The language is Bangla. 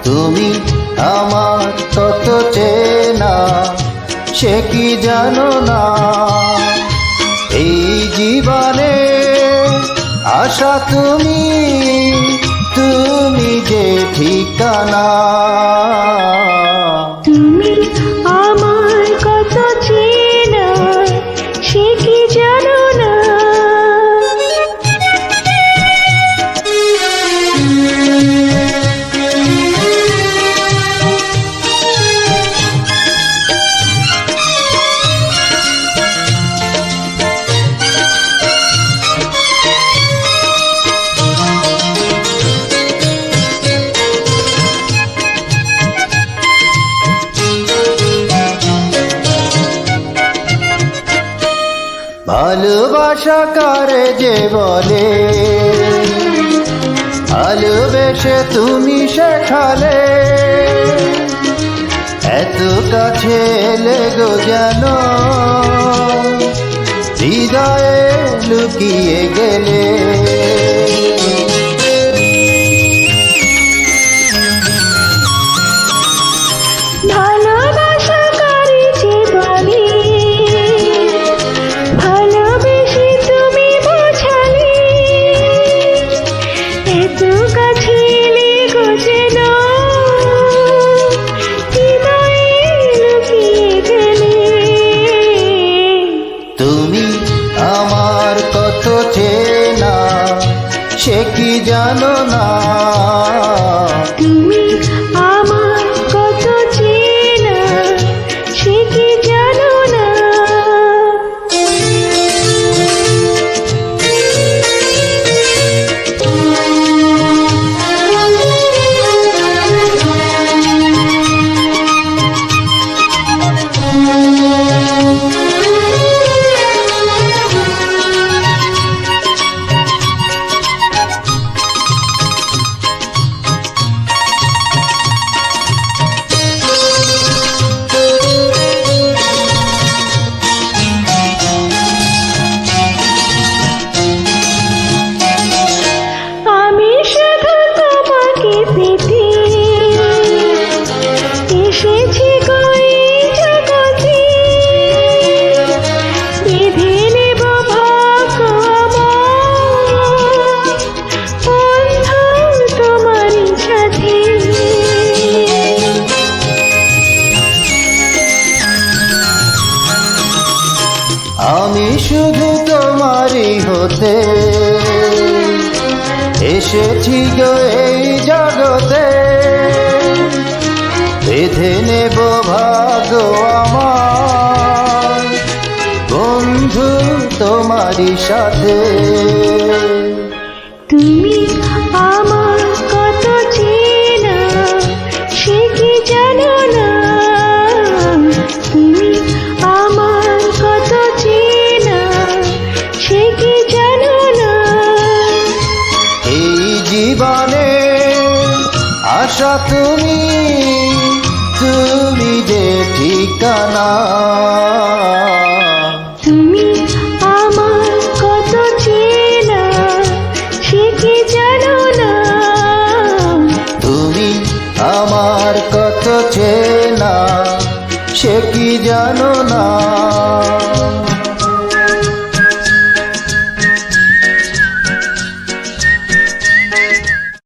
তুমি আমার কত চেনা সে কি জানো না। এই জীবনে আশা তুমি, তুমি যে ঠিকানা। তুমি আমার কত চেনা সে কি জানো না। ভালোবাসা কারে যে বলে, ভালোবেসে তুমি শেখালে। এত কাছে এলে গো যেন হৃদয়ে লুকিয়ে গেলে। তুমি আমার কত চেনা সে কি জানো না। তুমি আমার কত চেনা সে কি জানো না। আমি শুধু তোমারই হতে এসেছি গো এই জগতে। বেঁধে নেব ভাগ্য আমার বন্ধু তোমারই সাথে। তুমি আমার কত চেনা সে কি জানো না। তুমি আমার কত চেনা সে কি জানো না। এই জীবনে আশা তুমি, তুমি যে ঠিকানা। তুমি